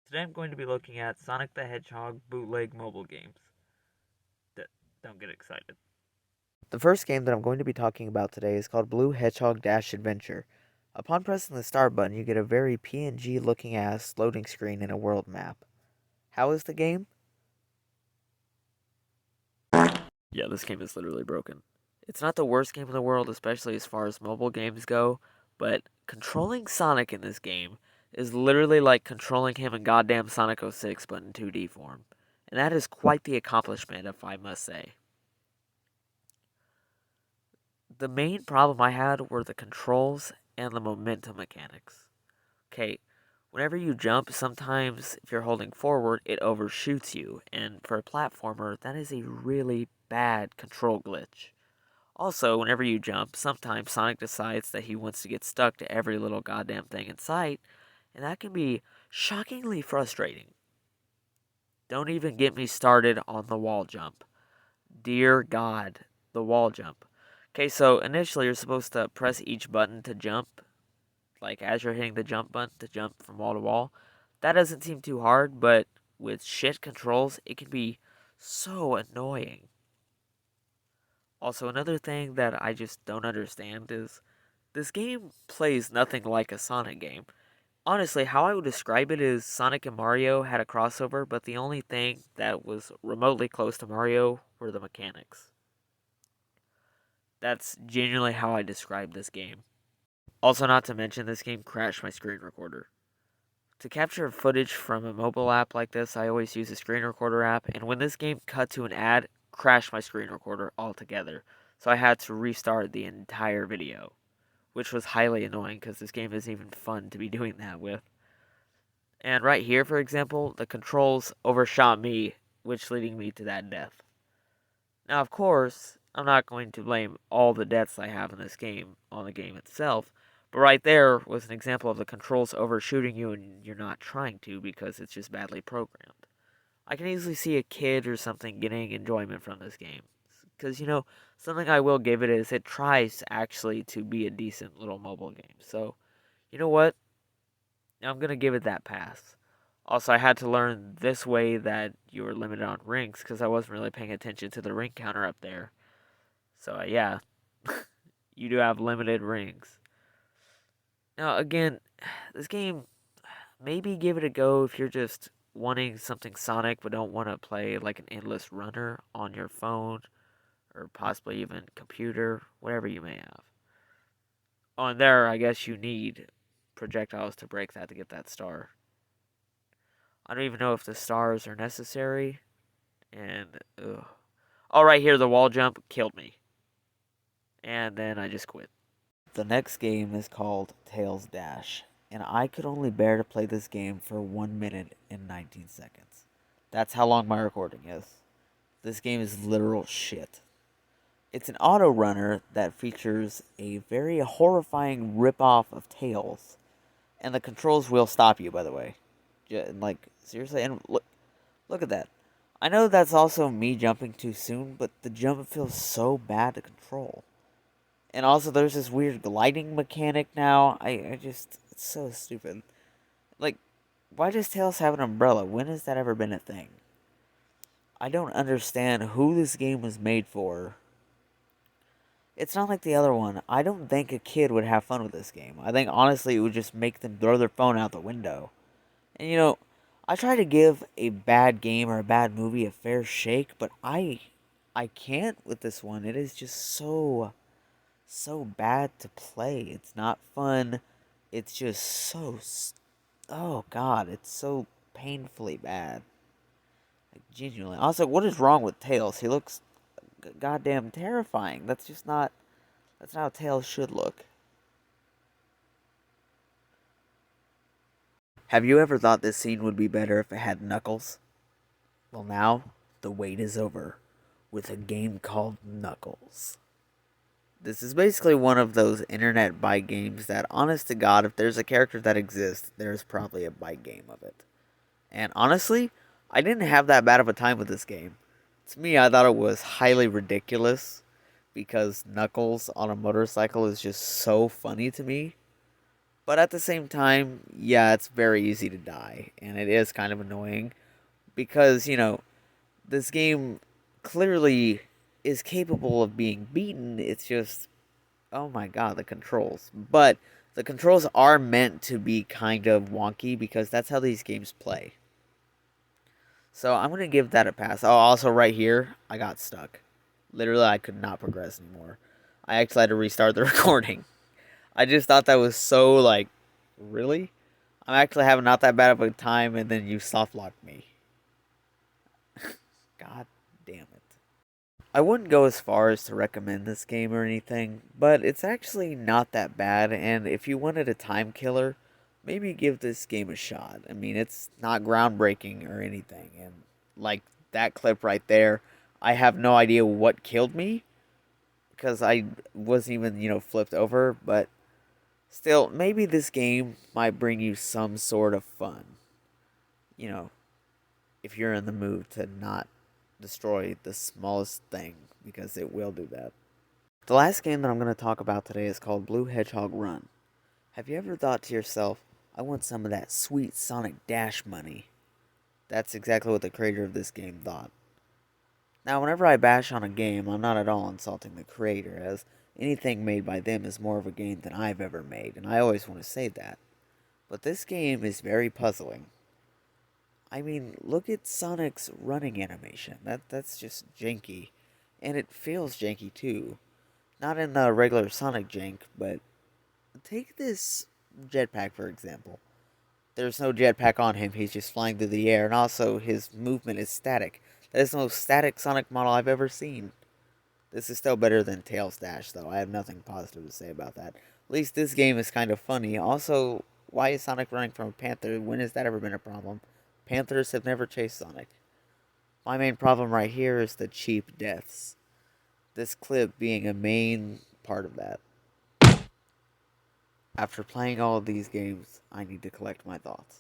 Today I'm going to be looking at Sonic the Hedgehog bootleg mobile games. Don't get excited. The first game that I'm going to be talking about today is called Blue Hedgehog Dash Adventure. Upon pressing the start button, you get a very PNG looking ass loading screen and a world map. How is the game? Yeah, this game is literally broken. It's not the worst game in the world, especially as far as mobile games go, but controlling Sonic in this game is literally like controlling him in goddamn Sonic 06 but in 2D form. And that is quite the accomplishment, if I must say. The main problem I had were the controls and the momentum mechanics. Okay, whenever you jump, sometimes if you're holding forward, it overshoots you, and for a platformer, that is a really bad control glitch. Also, whenever you jump, sometimes Sonic decides that he wants to get stuck to every little goddamn thing in sight, and that can be shockingly frustrating. Don't even get me started on the wall jump. Dear God, the wall jump. Okay, so initially you're supposed to press each button to jump, like as you're hitting the jump button to jump from wall to wall. That doesn't seem too hard, but with shit controls, it can be so annoying. Also, another thing that I just don't understand is this game plays nothing like a Sonic game. Honestly, how I would describe it is Sonic and Mario had a crossover, but the only thing that was remotely close to Mario were the mechanics. That's genuinely how I describe this game. Also, not to mention, this game crashed my screen recorder. To capture footage from a mobile app like this, I always use a screen recorder app, and when this game cut to an ad, crashed my screen recorder altogether. So I had to restart the entire video, which was highly annoying because this game isn't even fun to be doing that with. And right here, for example, the controls overshot me, which leading me to that death. Now, of course, I'm not going to blame all the deaths I have in this game on the game itself, but right there was an example of the controls overshooting you and you're not trying to because it's just badly programmed. I can easily see a kid or something getting enjoyment from this game. Because, something I will give it is it tries actually to be a decent little mobile game. So, you know what? I'm going to give it that pass. Also, I had to learn this way that you were limited on rings because I wasn't really paying attention to the ring counter up there. So, yeah, you do have limited rings. Now, again, this game, maybe give it a go if you're just wanting something Sonic but don't want to play like an endless runner on your phone or possibly even computer, whatever you may have. On there, I guess you need projectiles to break that to get that star. I don't even know if the stars are necessary. And, ugh. Oh, right here, the wall jump killed me. And then I just quit. The next game is called Tails Dash, and I could only bear to play this game for 1 minute and 19 seconds. That's how long my recording is. This game is literal shit. It's an auto runner that features a very horrifying ripoff of Tails, and the controls will stop you, by the way. Like, seriously, and look at that. I know that's also me jumping too soon, but the jump feels so bad to control. And also, there's this weird gliding mechanic now. It's so stupid. Like, why does Tails have an umbrella? When has that ever been a thing? I don't understand who this game was made for. It's not like the other one. I don't think a kid would have fun with this game. I think, honestly, it would just make them throw their phone out the window. And, I try to give a bad game or a bad movie a fair shake, but I can't with this one. It is just so bad to play. It's not fun. It's just oh god, it's so painfully bad. Like genuinely. Also, what is wrong with Tails? He looks goddamn terrifying. That's not how Tails should look. Have you ever thought this scene would be better if it had Knuckles? Well, now the wait is over with a game called Knuckles. This is basically one of those internet bike games that, honest to God, if there's a character that exists, there's probably a bike game of it. And honestly, I didn't have that bad of a time with this game. To me, I thought it was highly ridiculous because Knuckles on a motorcycle is just so funny to me. But at the same time, yeah, it's very easy to die, and it is kind of annoying because, this game clearly is capable of being beaten. It's just, oh my god, the controls. But the controls are meant to be kind of wonky because that's how these games play. So I'm going to give that a pass. Oh, also right here, I got stuck. Literally, I could not progress anymore. I actually had to restart the recording. I just thought that was so, like, really? I'm actually having not that bad of a time, and then you soft locked me. God damn it. I wouldn't go as far as to recommend this game or anything, but it's actually not that bad, and if you wanted a time killer, maybe give this game a shot. I mean, it's not groundbreaking or anything, and like that clip right there, I have no idea what killed me, because I wasn't even, flipped over, but still, maybe this game might bring you some sort of fun. You know, if you're in the mood to not destroy the smallest thing, because it will do that. The last game that I'm going to talk about today is called Blue Hedgehog Run. Have you ever thought to yourself, I want some of that sweet Sonic Dash money? That's exactly what the creator of this game thought. Now, whenever I bash on a game, I'm not at all insulting the creator, as anything made by them is more of a game than I've ever made, and I always want to say that. But this game is very puzzling. I mean, look at Sonic's running animation. That's just janky. And it feels janky too. Not in the regular Sonic jank, but take this jetpack for example. There's no jetpack on him, he's just flying through the air, and also his movement is static. That is the most static Sonic model I've ever seen. This is still better than Tails Dash, though. I have nothing positive to say about that. At least this game is kind of funny. Also, why is Sonic running from a panther? When has that ever been a problem? Panthers have never chased Sonic. My main problem right here is the cheap deaths. This clip being a main part of that. After playing all of these games, I need to collect my thoughts.